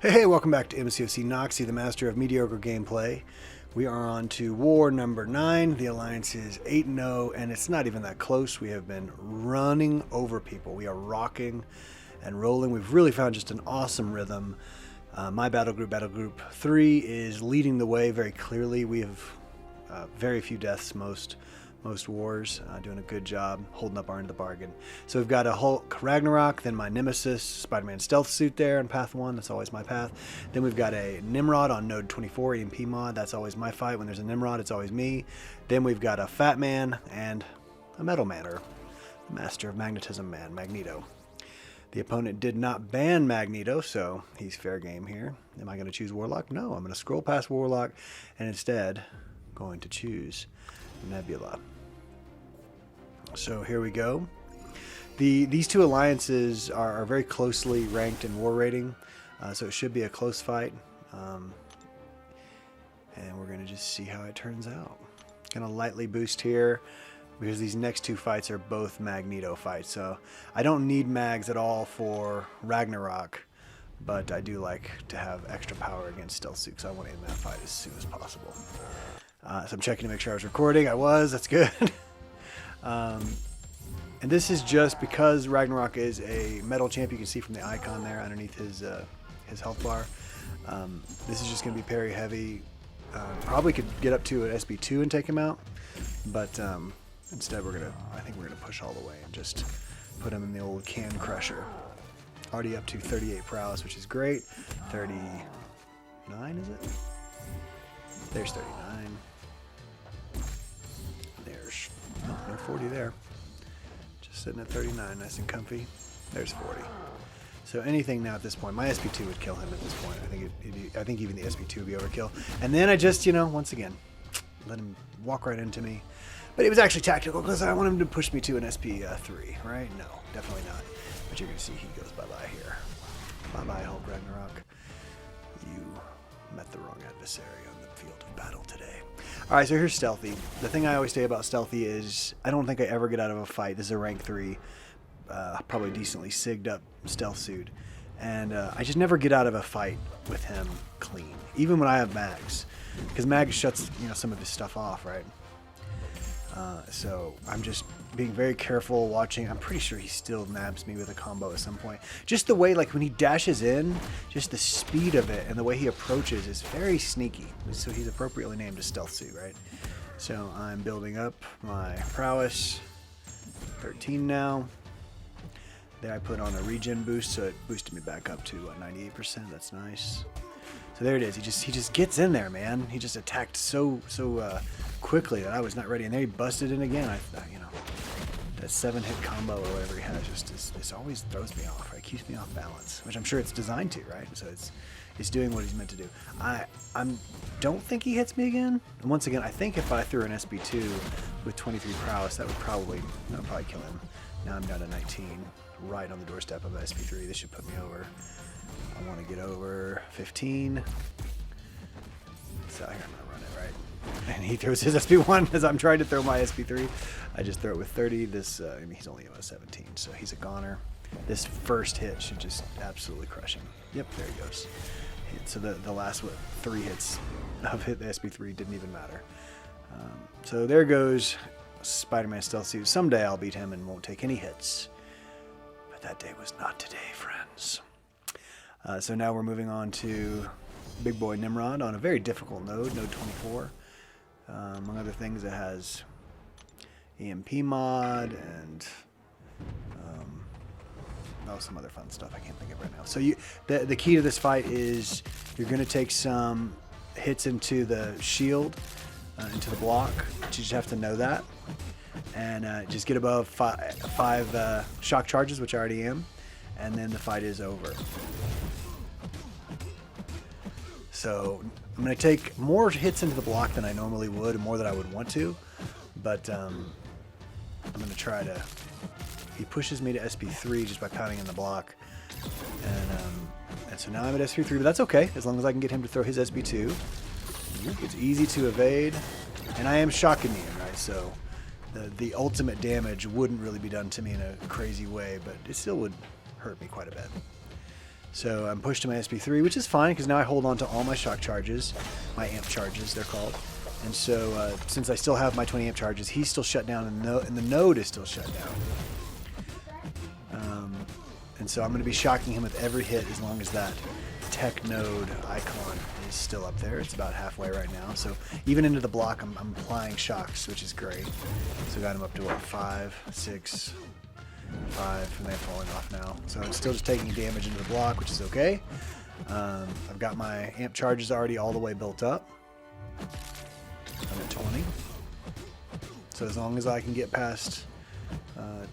Hey, welcome back to MCOC Noxie, the master of mediocre gameplay. We are on to war number 9. The alliance is 8-0, and it's not even that close. We have been running over people. We are rocking and rolling. We've really found just an awesome rhythm. My battle group 3, is leading the way very clearly. We have very few deaths most wars, doing a good job holding up our end of the bargain. So we've got a Hulk Ragnarok, then my Nemesis Spider-Man stealth suit there on path 1. That's always my path. Then we've got a Nimrod on node 24 EMP mod. That's always my fight. When there's a Nimrod, it's always me. Then we've got a Fat Man and a Metal Man, or Master of Magnetism Man, Magneto. The opponent did not ban Magneto, so he's fair game here. Am I going to choose Warlock? No, I'm going to scroll past Warlock and instead going to choose Nebula. So here we go. These two alliances are very closely ranked in war rating, so it should be a close fight. And we're going to just see how it turns out. Going to lightly boost here because these next two fights are both Magneto fights. So I don't need mags at all for Ragnarok, but I do like to have extra power against stealth suit, so I want to end that fight as soon as possible. So I'm checking to make sure I was recording. I was. That's good. And this is just because Ragnarok is a metal champ. You can see from the icon there underneath his health bar. This is just going to be parry heavy. Probably could get up to an SB2 and take him out, but instead I think we're gonna push all the way and just put him in the old can crusher. Already up to 38 prowess, which is great. 39 is it? There's 39. There's no 40 there. Just sitting at 39, nice and comfy. There's 40. So anything now at this point, my SP2 would kill him at this point. I think even the SP2 would be overkill. And then I just, once again, let him walk right into me. But it was actually tactical because I want him to push me to an SP3, right? No, definitely not. But you're going to see he goes bye-bye here. Bye-bye, Hulk Ragnarok. You met the wrong adversary on the field of battle today. All right, so here's Stealthy. The thing I always say about Stealthy is I don't think I ever get out of a fight. This is a rank 3, probably decently sigged up stealth suit. And I just never get out of a fight with him clean, even when I have mags. Because mags shuts some of his stuff off, right? So I'm just being very careful watching. I'm pretty sure he still nabs me with a combo at some point. Just the way, like when he dashes in, just the speed of it and the way he approaches is very sneaky. So he's appropriately named a stealth suit, right? So I'm building up my prowess. 13 now. There I put on a regen boost, so it boosted me back up to 98%. That's nice. So there it is. He just gets in there, man. He just attacked so quickly that I was not ready, and then he busted in again. I thought, that 7-hit combo or whatever he has just always throws me off. Right? Keeps me off balance, which I'm sure it's designed to, right? So it's doing what he's meant to do. I don't think he hits me again. And once again, I think if I threw an SB2 with 23 prowess, that would probably kill him. Now I'm down to 19, right on the doorstep of SB3. This should put me over. I want to get over 15. So I'm gonna run it right. And he throws his SB1 as I'm trying to throw my SB3. I just throw it with 30. This, he's only about 17, so he's a goner. This first hit should just absolutely crush him. Yep, there he goes. So the last 3 hits of hit the SB3 didn't even matter. So there goes Spider-Man stealth suit. Someday I'll beat him and won't take any hits. But that day was not today, friends. So now we're moving on to Big Boy Nimrod on a very difficult node 24. Among other things, it has EMP mod and some other fun stuff I can't think of right now. So the key to this fight is you're going to take some hits into the shield, into the block. You just have to know that. And just get above 5 shock charges, which I already am. And then the fight is over. So I'm going to take more hits into the block than I normally would, and more than I would want to. But I'm going to try to... He pushes me to SP3 just by pounding in the block. And so now I'm at SP3, but that's okay, as long as I can get him to throw his SB2. It's easy to evade. And I am shocking him, right? So the ultimate damage wouldn't really be done to me in a crazy way, but it still would hurt me quite a bit. So I'm pushed to my SP3, which is fine because now I hold on to all my shock charges, my amp charges they're called. And so since I still have my 20 amp charges, he's still shut down and the node is still shut down. And so I'm going to be shocking him with every hit as long as that tech node icon is still up there. It's about halfway right now. So even into the block, I'm applying shocks, which is great. So got him up to what, 5, 6, 5, and they're falling off now. So I'm still just taking damage into the block, which is okay. I've got my amp charges already all the way built up. I'm at 20. So as long as I can get past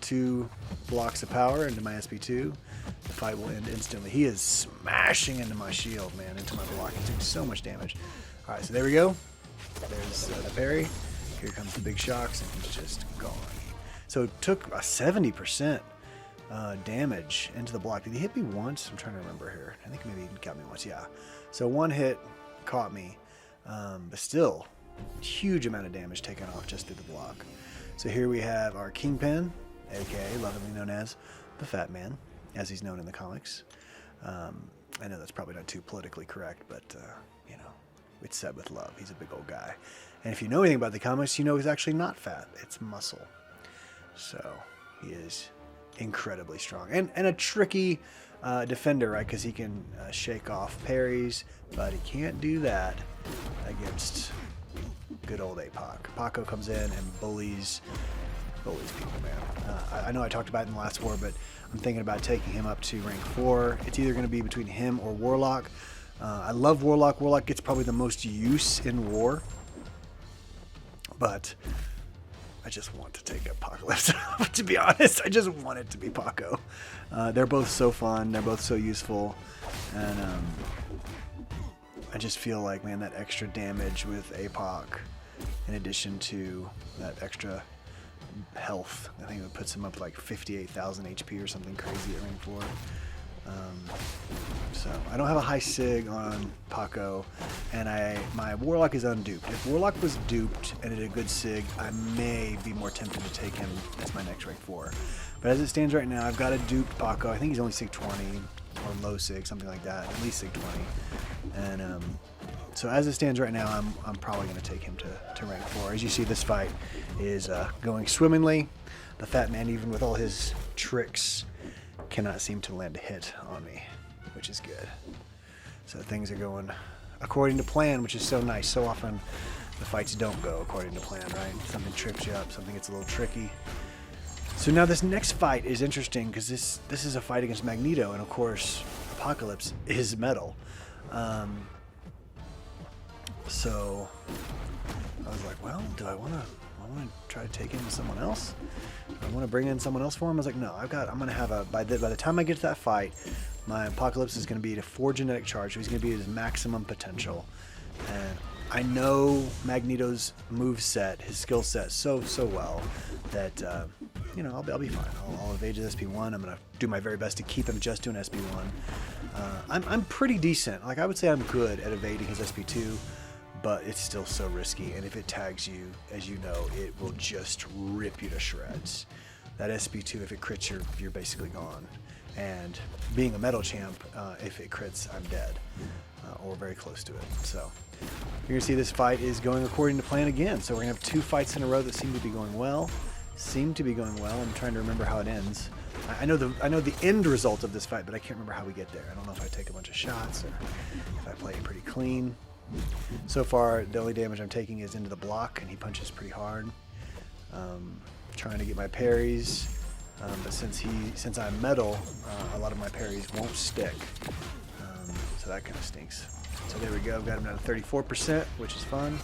2 blocks of power into my SP2, the fight will end instantly. He is smashing into my shield, man, into my block. He's doing so much damage. All right, so there we go. There's the parry. Here comes the big shocks, and he's just gone. So it took a 70% damage into the block. Did he hit me once? I'm trying to remember here. I think maybe he got me once, yeah. So one hit caught me, but still, huge amount of damage taken off just through the block. So here we have our Kingpin, aka lovingly known as the Fat Man, as he's known in the comics. I know that's probably not too politically correct, but you know, it's said with love. He's a big old guy. And if you know anything about the comics, you know he's actually not fat. It's muscle. So he is incredibly strong. And a tricky defender, right? Because he can shake off parries, but he can't do that against good old Apoc. Paco comes in and bullies people, man. I know I talked about it in the last war, but I'm thinking about taking him up to rank 4. It's either going to be between him or Warlock. I love Warlock. Warlock gets probably the most use in war, but I just want to take Apocalypse. To be honest, I just want it to be Paco. They're both so fun. They're both so useful, and I just feel like, man, that extra damage with Apoc, in addition to that extra health, I think it puts him up like 58,000 HP or something crazy at rank 4. So I don't have a high sig on Paco, and my Warlock is unduped. If Warlock was duped and did a good sig, I may be more tempted to take him as my next rank 4. But as it stands right now, I've got a duped Paco. I think he's only sig 20 or low sig, something like that, at least sig 20. And so as it stands right now, I'm probably going to take him to rank 4. As you see, this fight is going swimmingly. The Fat Man, even with all his tricks, cannot seem to land a hit on me, which is good. So things are going according to plan, which is so nice. So often the fights don't go according to plan, right? Something trips you up, something gets a little tricky. So now this next fight is interesting because this is a fight against Magneto, and of course Apocalypse is metal. So I was like, well, do I want to try to take in someone else? I want to bring in someone else for him. I was like, no, I'm going to have by the time I get to that fight, my Apocalypse is going to be at a 4 genetic charge. So he's going to be at his maximum potential. And I know Magneto's move set, his skill set so well that you know, I'll be fine. I'll evade his SP1. I'm going to do my very best to keep him just to an SP1. I'm pretty decent. Like, I would say I'm good at evading his SP2, but it's still so risky. And if it tags you, as you know, it will just rip you to shreds. That SP2, if it crits, you're basically gone. And being a metal champ, if it crits, I'm dead, or very close to it. So you're going to see this fight is going according to plan again. So we're going to have 2 fights in a row that seem to be going well. I'm trying to remember how it ends. I know the end result of this fight, but I can't remember how we get there. I don't know if I take a bunch of shots or if I play it pretty clean. So far, the only damage I'm taking is into the block, and he punches pretty hard. Trying to get my parries, but since I'm metal, a lot of my parries won't stick. So that kind of stinks. So there we go. Got him down to 34%, which is fun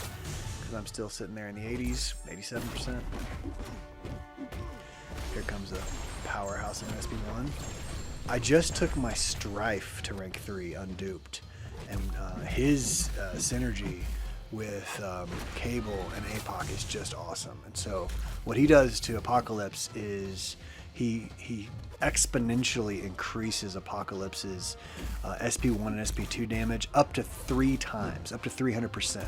because I'm still sitting there in the 80s, 87%. Here comes a powerhouse in SP1. I just took my Strife to rank 3 unduped, and his synergy with Cable and Apoc is just awesome. And so what he does to Apocalypse is he exponentially increases Apocalypse's SP1 and SP2 damage up to 3 times, up to 300%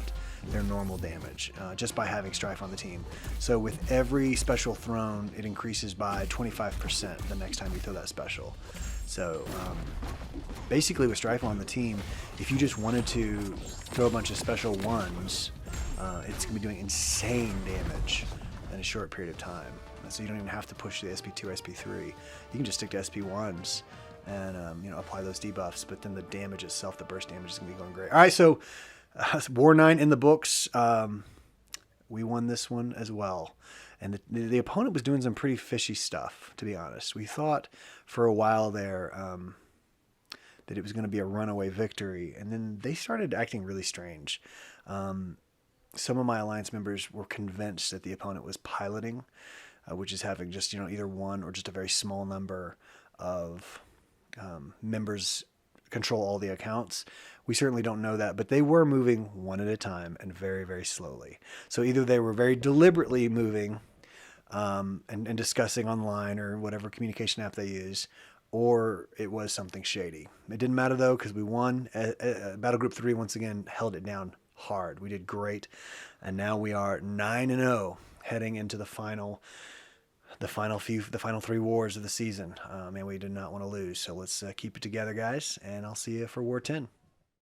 their normal damage, just by having Strife on the team. So with every special thrown, it increases by 25% the next time you throw that special. So basically with Strife on the team, if you just wanted to throw a bunch of special ones, it's going to be doing insane damage in a short period of time. So you don't even have to push the SP2 or SP3. You can just stick to SP1s and apply those debuffs, but then the damage itself, the burst damage, is going to be going great. All right, so War 9 in the books. We won this one as well. And the opponent was doing some pretty fishy stuff, to be honest. We thought for a while there that it was going to be a runaway victory, and then they started acting really strange. Some of my alliance members were convinced that the opponent was piloting, which is having just either one or just a very small number of members control all the accounts. We certainly don't know that, but they were moving one at a time and very, very slowly. So either they were very deliberately moving and discussing online or whatever communication app they use, or it was something shady. It didn't matter though, because we won. Battle Group 3 once again held it down hard. We did great, and now we are 9-0 heading into the final 3 wars of the season. Man, we did not want to lose. So let's keep it together, guys, and I'll see you for War 10.